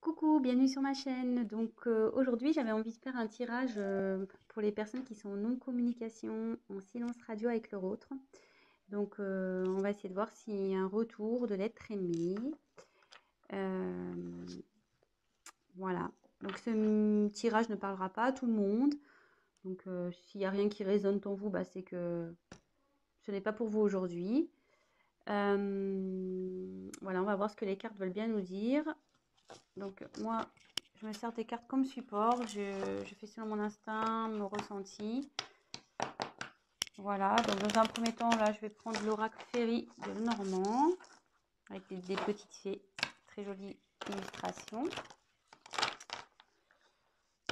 Coucou, bienvenue sur ma chaîne. Aujourd'hui, j'avais envie de faire un tirage pour les personnes qui sont en non-communication, en silence radio avec leur autre. On va essayer de voir s'il y a un retour de l'être aimé. Euh, voilà. Donc, ce tirage ne parlera pas à tout le monde. S'il n'y a rien qui résonne en vous, bah, c'est que ce n'est pas pour vous aujourd'hui. Voilà, on va voir ce que les cartes veulent bien nous dire. Donc moi, je me sers des cartes comme support. Je fais selon mon instinct, mon ressenti. Voilà, donc dans un premier temps, là, je vais prendre l'oracle Fairy de Lenormand avec des petites fées. Très jolie illustration.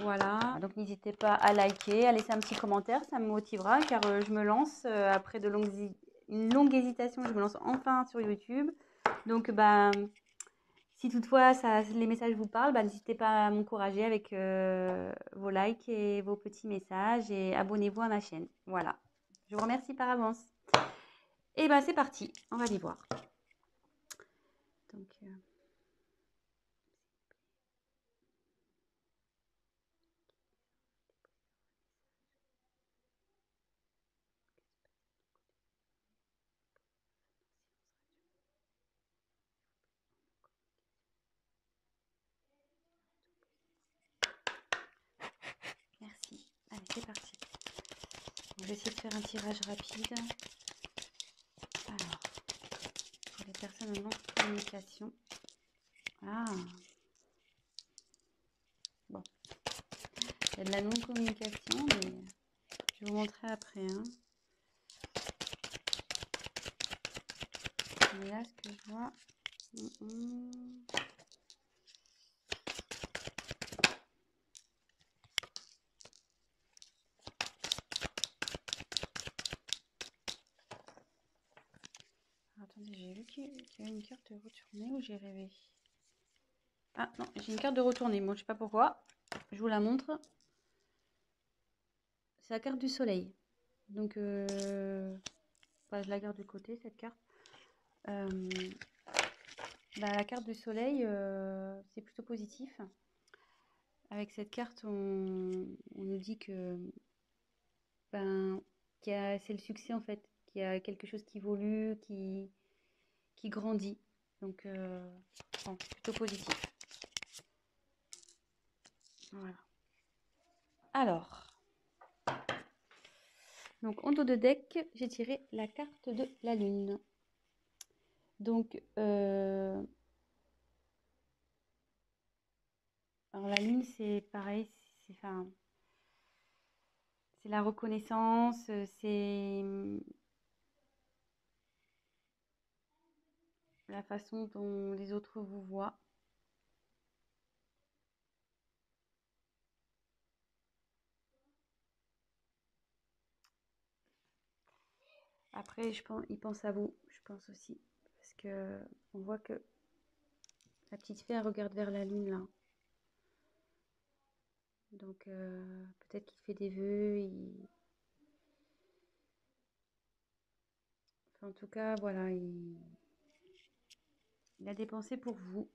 Voilà, donc n'hésitez pas à liker, à laisser un petit commentaire, ça me motivera car je me lance après une longue hésitation, je me lance enfin sur YouTube. Donc, bah, si toutefois les messages vous parlent, bah, n'hésitez pas à m'encourager avec vos likes et vos petits messages et abonnez-vous à ma chaîne. Voilà, je vous remercie par avance. Et bah c'est parti, on va les voir. Donc, merci. Allez, c'est parti. On va essayer de faire un tirage rapide. Alors, pour les personnes en non-communication. Ah, bon, il y a de la non-communication, mais je vais vous montrer après. Hein. Mais là, ce que je vois... Attendez, j'ai vu qu'il y avait une carte de retournée ou j'ai rêvé? Ah non, j'ai une carte de retournée. Moi, je sais pas pourquoi. Je vous la montre. C'est la carte du soleil. Bah, je la garde de côté, cette carte. Bah, la carte du soleil, c'est plutôt positif. Avec cette carte, on nous dit que ben, c'est le succès en fait, qu'il y a quelque chose qui évolue, qui grandit. Bon, plutôt positif. Voilà. Alors, donc en dos de deck, j'ai tiré la carte de la lune. Donc, alors la lune, c'est pareil, enfin, c'est la reconnaissance, c'est la façon dont les autres vous voient. Après, je pense, ils pensent à vous, je pense aussi, parce que on voit que la petite fille, elle regarde vers la lune là. Peut-être qu'il fait des vœux. Enfin, en tout cas, voilà, il a des pensées pour vous.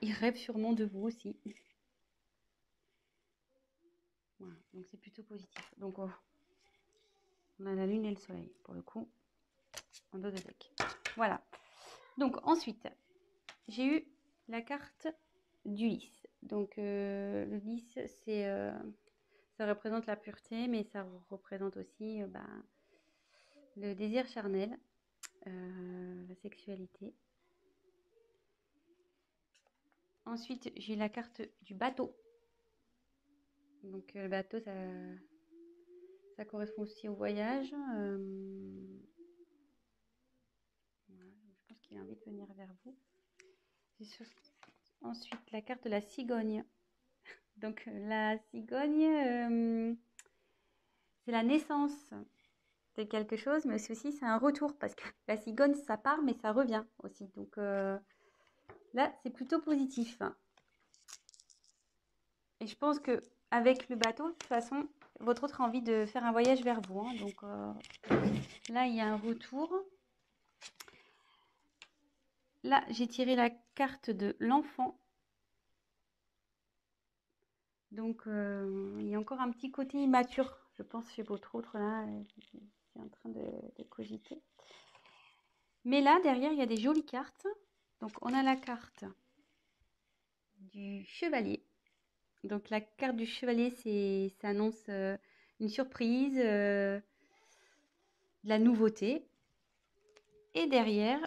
Il rêve sûrement de vous aussi. Voilà, donc c'est plutôt positif. Donc, on a la lune et le soleil, pour le coup, en dos de deck. Voilà. Donc, ensuite, j'ai eu la carte du lys. Le lys, ça représente la pureté, mais ça représente aussi le désir charnel, la sexualité. Ensuite, j'ai la carte du bateau. Donc, le bateau, ça correspond aussi au voyage. Voilà, je pense qu'il a envie de venir vers vous. Ensuite, la carte de la cigogne. Donc, la cigogne, c'est la naissance de quelque chose, mais aussi c'est un retour parce que la cigogne, ça part, mais ça revient aussi. Là, c'est plutôt positif. Et je pense que avec le bateau, de toute façon, votre autre a envie de faire un voyage vers vous. Hein. Là, il y a un retour. Là, j'ai tiré la carte de l'enfant. Donc, il y a encore un petit côté immature, je pense, chez votre autre, là, c'est en train de cogiter. Mais là, derrière, il y a des jolies cartes. Donc, on a la carte du chevalier. Donc, la carte du chevalier, ça annonce une surprise, de la nouveauté. Et derrière,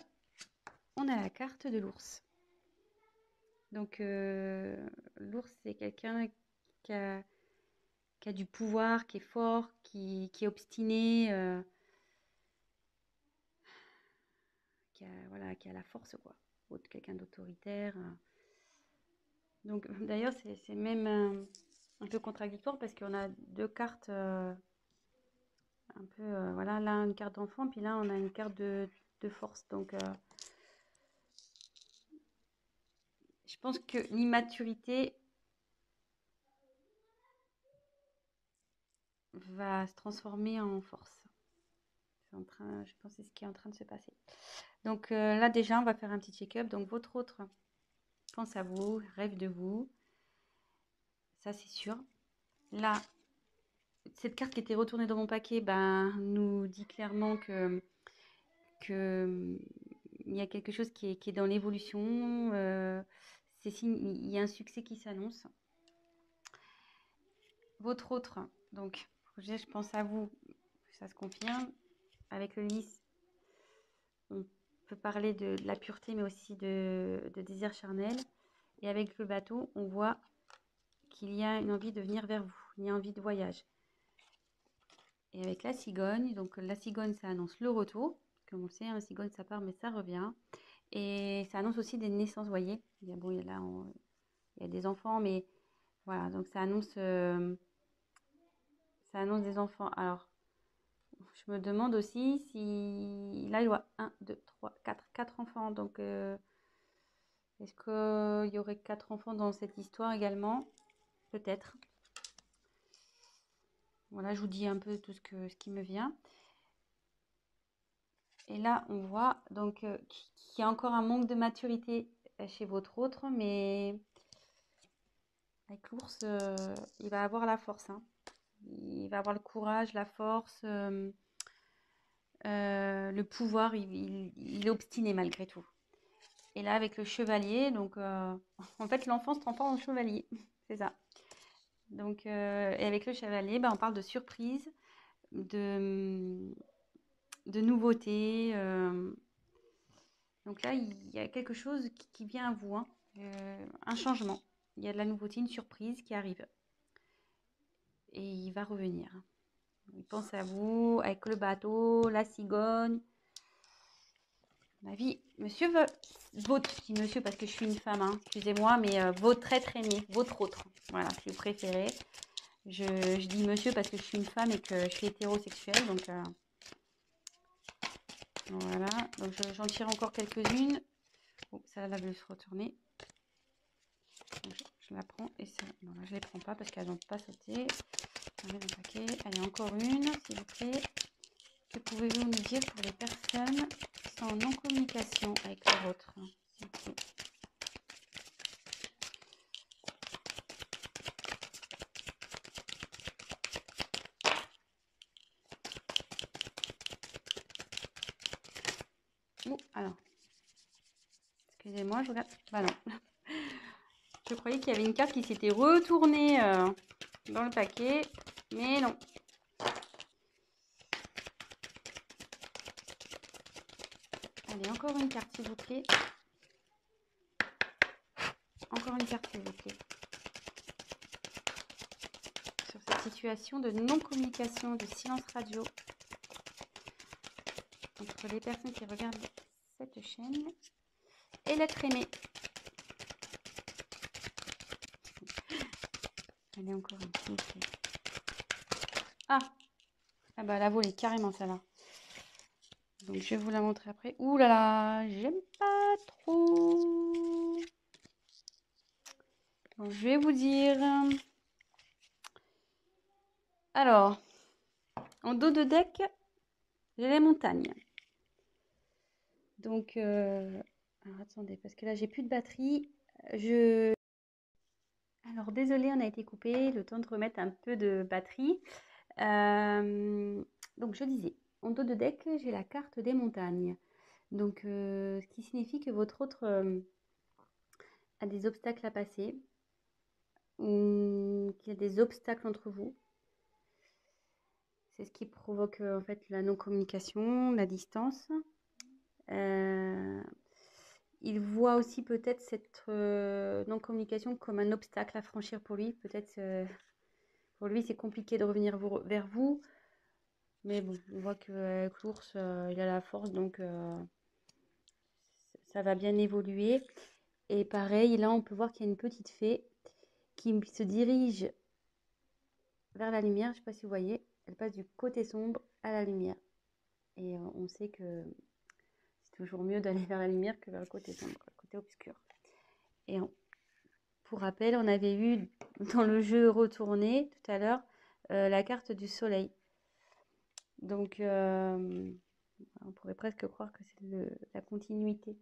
on a la carte de l'ours. Donc, l'ours, c'est quelqu'un qui a du pouvoir, qui est fort, qui est obstiné, voilà, qui a la force, quoi. Quelqu'un d'autoritaire. Donc, d'ailleurs, c'est même un peu contradictoire parce qu'on a deux cartes un peu, voilà, là, une carte d'enfant, puis là, on a une carte de force. Donc, je pense que l'immaturité va se transformer en force. Je pense que c'est ce qui est en train de se passer. Donc là, déjà, on va faire un petit check-up. Donc, votre autre pense à vous, rêve de vous. Ça, c'est sûr. Là, cette carte qui était retournée dans mon paquet nous dit clairement que il y a quelque chose qui est dans l'évolution. Il y a un succès qui s'annonce. Votre autre, donc, projet, je pense à vous, ça se confirme. Avec le lys, on peut parler de la pureté, mais aussi de désir charnel. Et avec le bateau, on voit qu'il y a une envie de venir vers vous, il y a envie de voyage. Et avec la cigogne, donc la cigogne, ça annonce le retour. Comme on sait, la cigogne, ça part, mais ça revient. Et ça annonce aussi des naissances, vous voyez. Il y a, bon, il y a des enfants, mais voilà, donc ça annonce des enfants. Alors, je me demande aussi si... Là, il y a 1, 2, 3, 4 enfants. Donc, est-ce qu'il y aurait 4 enfants dans cette histoire également? Peut-être. Voilà, je vous dis un peu tout ce qui me vient. Et là, on voit donc qu'il y a encore un manque de maturité chez votre autre, mais avec l'ours, il va avoir la force, hein. Il va avoir le courage, la force, le pouvoir. Il est obstiné malgré tout. Et là, avec le chevalier, donc en fait, l'enfant se transforme en chevalier. C'est ça. Donc, et avec le chevalier, on parle de surprise, de nouveauté. Donc là, il y a quelque chose qui vient à vous, hein. Un changement. Il y a de la nouveauté, une surprise qui arrive. Et il va revenir. Il pense à vous, avec le bateau, la cigogne. Ma vie, monsieur votre, je dis monsieur parce que je suis une femme, hein, excusez-moi, mais votre être aimé, votre autre, voilà, si vous préférez. Je dis monsieur parce que je suis une femme et que je suis hétérosexuelle, donc voilà. Donc j'en tire encore quelques-unes. Oh, ça là, veut se retourner. Donc, je la prends et ça, non, là, je ne les prends pas parce qu'elles n'ont pas sauté. Je la mets dans le paquet. Allez, encore une, s'il vous plaît. Que pouvez-vous nous dire pour les personnes qui sont en non-communication avec leur autre? Okay. Alors, excusez-moi, je regarde. Bah non. Je croyais qu'il y avait une carte qui s'était retournée dans le paquet, mais non. Allez, encore une carte, s'il vous plaît. Encore une carte, s'il vous plaît. Sur cette situation de non-communication, de silence radio entre les personnes qui regardent cette chaîne et l'être aimé. Allez, encore une, s'il vous plaît. Ah bah elle a volé carrément celle-là. Donc je vais vous la montrer après. Ouh là là, j'aime pas trop. Donc je vais vous dire. Alors, en dos de deck, j'ai les montagnes. Donc, alors attendez, parce que là, j'ai plus de batterie. Alors, désolé, on a été coupé. Le temps de remettre un peu de batterie. Donc, je disais, en dos de deck, j'ai la carte des montagnes. Donc, ce qui signifie que votre autre a des obstacles à passer ou qu'il y a des obstacles entre vous. C'est ce qui provoque en fait la non-communication, la distance. Il voit aussi peut-être cette non-communication comme un obstacle à franchir pour lui. Peut-être pour lui, c'est compliqué de revenir vers vous. Mais bon, on voit qu'avec l'ours, il a la force, donc ça va bien évoluer. Et pareil, là, on peut voir qu'il y a une petite fée qui se dirige vers la lumière. Je ne sais pas si vous voyez, elle passe du côté sombre à la lumière. Et on sait que c'est toujours mieux d'aller vers la lumière que vers le côté sombre, le côté obscur. Et pour rappel, on avait eu dans le jeu retourné tout à l'heure la carte du soleil. Donc, on pourrait presque croire que c'est la continuité.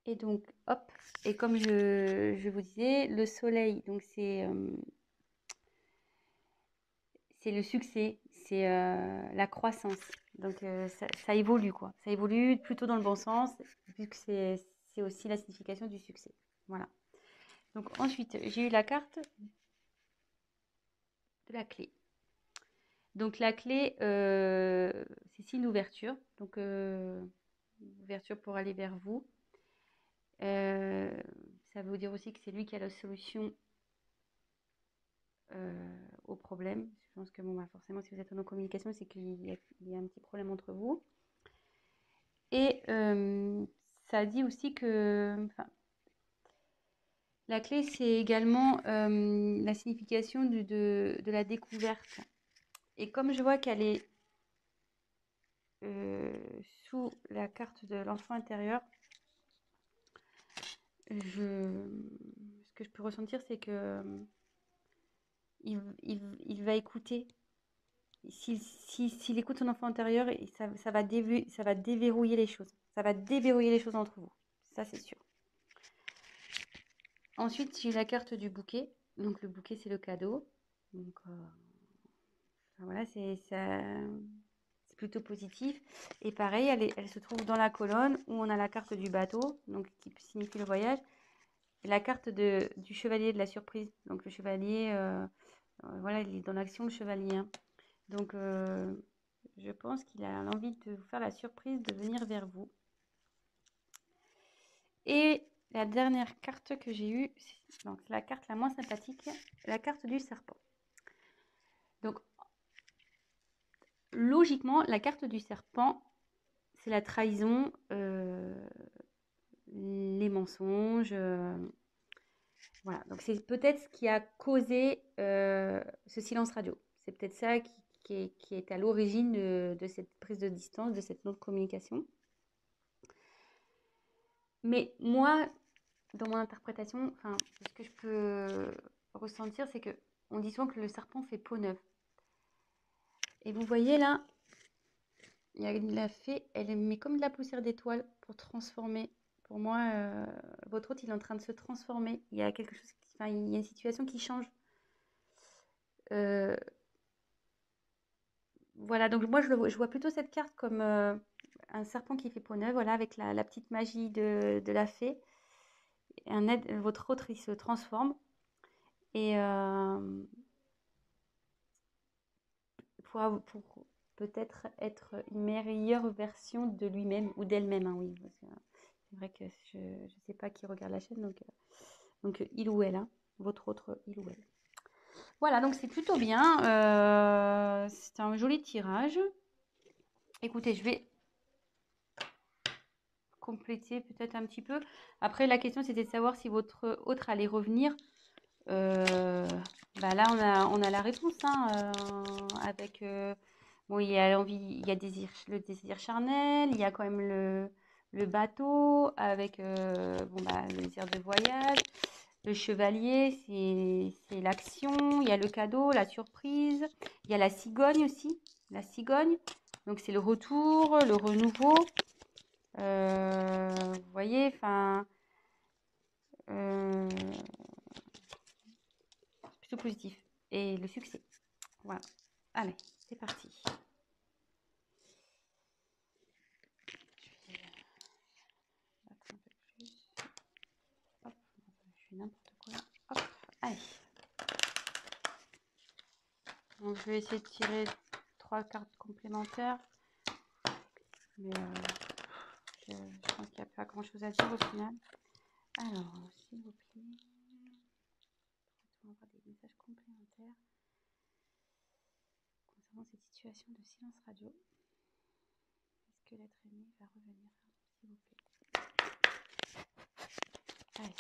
Et donc, hop, et comme je vous disais, le soleil, donc c'est le succès, c'est la croissance. Donc, ça évolue, quoi. Ça évolue plutôt dans le bon sens, vu que c'est aussi la signification du succès. Voilà. Donc, ensuite, j'ai eu la carte de la clé. Donc, la clé, c'est signe d'ouverture. Donc, ouverture pour aller vers vous. Ça veut dire aussi que c'est lui qui a la solution au problème. Je pense que bon, bah, forcément, si vous êtes en communication, c'est qu'il y a un petit problème entre vous. Et ça dit aussi que la clé, c'est également la signification de la découverte. Et comme je vois qu'elle est sous la carte de l'enfant intérieur, ce que je peux ressentir, c'est que il va écouter. S'il écoute son enfant intérieur, ça va déverrouiller les choses. Ça va déverrouiller les choses entre vous. Ça, c'est sûr. Ensuite, j'ai la carte du bouquet. Donc, le bouquet, c'est le cadeau. Donc, voilà, c'est plutôt positif. Et pareil, elle se trouve dans la colonne où on a la carte du bateau, donc qui signifie le voyage. Et la carte du chevalier de la surprise. Donc, le chevalier, voilà, il est dans l'action, le chevalier. Hein. Donc, je pense qu'il a l'envie de vous faire la surprise de venir vers vous. Et la dernière carte que j'ai eue, donc la carte la moins sympathique, la carte du serpent. Donc, logiquement, la carte du serpent, c'est la trahison, les mensonges. Voilà, donc c'est peut-être ce qui a causé ce silence radio. C'est peut-être ça qui est à l'origine de cette prise de distance, de cette non-communication. Mais moi, dans mon interprétation, ce que je peux ressentir, c'est que on dit souvent que le serpent fait peau neuve. Et vous voyez là, il y a la fée, elle met comme de la poussière d'étoile pour transformer. Pour moi, votre hôte, il est en train de se transformer. Il y a quelque chose, il y a une situation qui change. Voilà, donc moi, je vois plutôt cette carte comme un serpent qui fait peau neuve, voilà, avec la petite magie de la fée. Votre autre, il se transforme. Et pour peut-être être une meilleure version de lui-même ou d'elle-même, hein, oui. C'est vrai que je ne sais pas qui regarde la chaîne, donc il ou elle, hein, votre autre il ou elle. Voilà, donc c'est plutôt bien. C'est un joli tirage. Écoutez, je vais compléter peut-être un petit peu. Après, la question, c'était de savoir si votre autre allait revenir. Là, on a la réponse, hein, avec... bon, il y a l'envie, il y a le désir charnel, il y a quand même le bateau, avec le désir de voyage. Le chevalier, c'est l'action. Il y a le cadeau, la surprise. Il y a la cigogne aussi. La cigogne. Donc, c'est le retour, le renouveau. voyez, enfin, plutôt positif. Et le succès. Voilà. Allez, c'est parti. Je vais battre un peu plus. Hop, je fais n'importe quoi. Hop, allez. Donc, je vais essayer de tirer 3 cartes complémentaires. Mais je pense qu'il n'y a pas grand chose à dire au final. Alors, s'il vous plaît, on va avoir des messages complémentaires concernant cette situation de silence radio. Est-ce que l'être aimé va revenir, s'il vous plaît? Allez.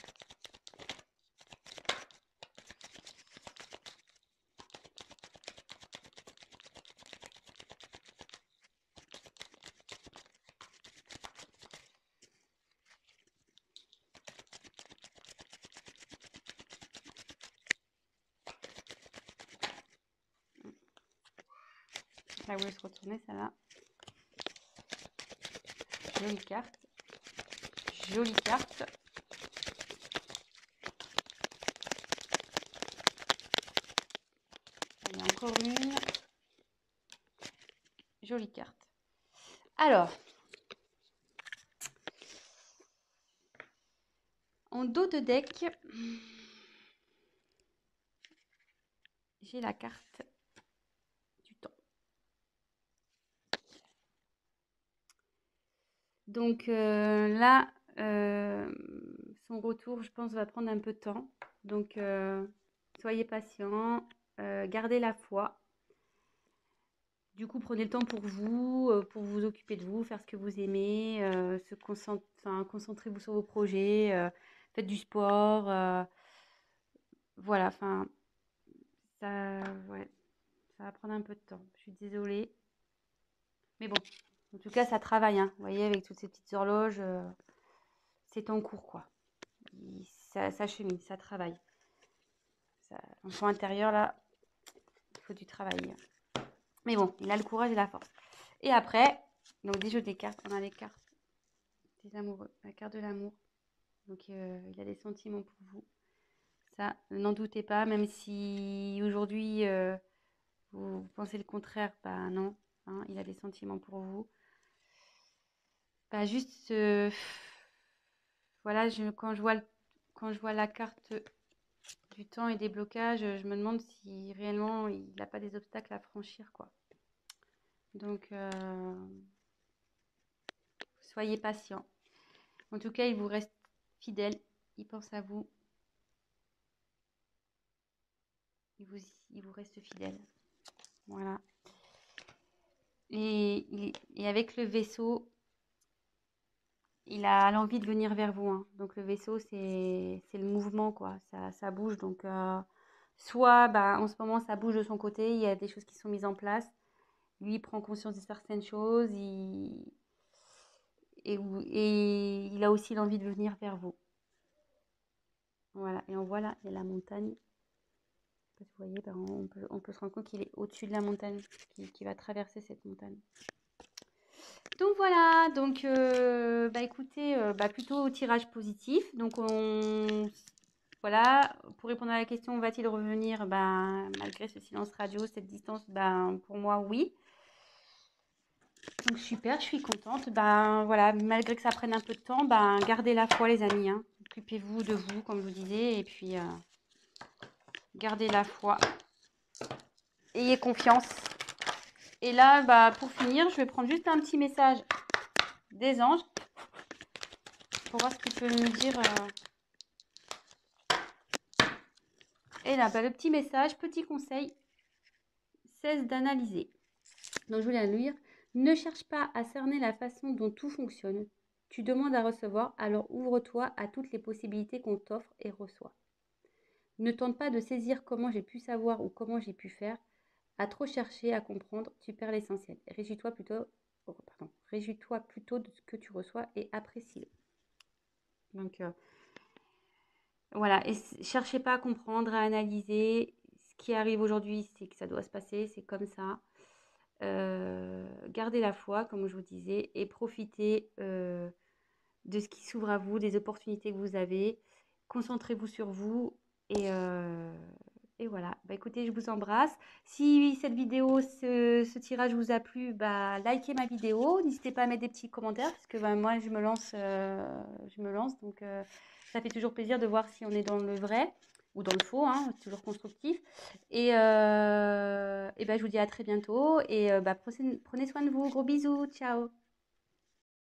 Là où elle se retourner, ça là. Jolie carte. Jolie carte. Il y a encore une. Jolie carte. Alors, en dos de deck, j'ai la carte du temps. Donc là, son retour, je pense, va prendre un peu de temps. Donc, soyez patient, gardez la foi. Du coup, prenez le temps pour vous occuper de vous, faire ce que vous aimez, concentrez-vous sur vos projets, faites du sport. Voilà, enfin, ouais, ça va prendre un peu de temps. Je suis désolée. Mais bon, en tout cas, ça travaille, hein. Vous voyez, avec toutes ces petites horloges, c'est en cours, quoi. Ça chemine, ça travaille. L'enfant intérieur, là, il faut du travail. Mais bon, il a le courage et la force. Et après, donc des jeux des cartes, on a les cartes des amoureux, la carte de l'amour. Donc il a des sentiments pour vous. Ça, n'en doutez pas, même si aujourd'hui vous pensez le contraire, bah non, hein, il a des sentiments pour vous. Bah juste, voilà, quand je vois la carte du temps et des blocages, je me demande si réellement il n'a pas des obstacles à franchir, quoi. Donc, soyez patient. En tout cas, il vous reste fidèle, il pense à vous, il vous reste fidèle. Voilà. Et avec le vaisseau, il a l'envie de venir vers vous, hein. Donc le vaisseau, c'est le mouvement, quoi. Ça bouge. Donc soit bah, en ce moment, ça bouge de son côté, il y a des choses qui sont mises en place. Lui, il prend conscience de certaines choses. Et il a aussi l'envie de venir vers vous. Voilà. Et on voit là, il y a la montagne. Vous voyez, bah, on peut se rendre compte qu'il est au-dessus de la montagne, qui va traverser cette montagne. Donc voilà, donc bah écoutez, bah plutôt au tirage positif. Donc voilà, pour répondre à la question, va-t-il revenir? Ben, malgré ce silence radio, cette distance, ben pour moi oui. Donc super, je suis contente. Ben voilà, malgré que ça prenne un peu de temps, ben gardez la foi les amis, hein. Occupez-vous de vous, comme je vous disais, et puis gardez la foi. Ayez confiance. Et là, bah, pour finir, je vais prendre juste un petit message des anges pour voir ce qu'ils peuvent me dire. Et là, bah, le petit message, petit conseil, cesse d'analyser. Donc, je voulais le lire. Ne cherche pas à cerner la façon dont tout fonctionne. Tu demandes à recevoir, alors ouvre-toi à toutes les possibilités qu'on t'offre et reçoit. Ne tente pas de saisir comment j'ai pu savoir ou comment j'ai pu faire. À trop chercher à comprendre, tu perds l'essentiel. Réjouis-toi plutôt de ce que tu reçois et apprécie-le. Donc, voilà, et cherchez pas à comprendre, à analyser. Ce qui arrive aujourd'hui, c'est que ça doit se passer, c'est comme ça. Gardez la foi, comme je vous disais, et profitez de ce qui s'ouvre à vous, des opportunités que vous avez. Concentrez-vous sur vous et voilà. Bah, écoutez, je vous embrasse. Si cette vidéo, ce tirage vous a plu, bah, likez ma vidéo. N'hésitez pas à mettre des petits commentaires parce que bah, moi, je me lance. Donc, ça fait toujours plaisir de voir si on est dans le vrai ou dans le faux, hein, c'est toujours constructif. Et bah, je vous dis à très bientôt. Et bah, prenez soin de vous. Gros bisous. Ciao.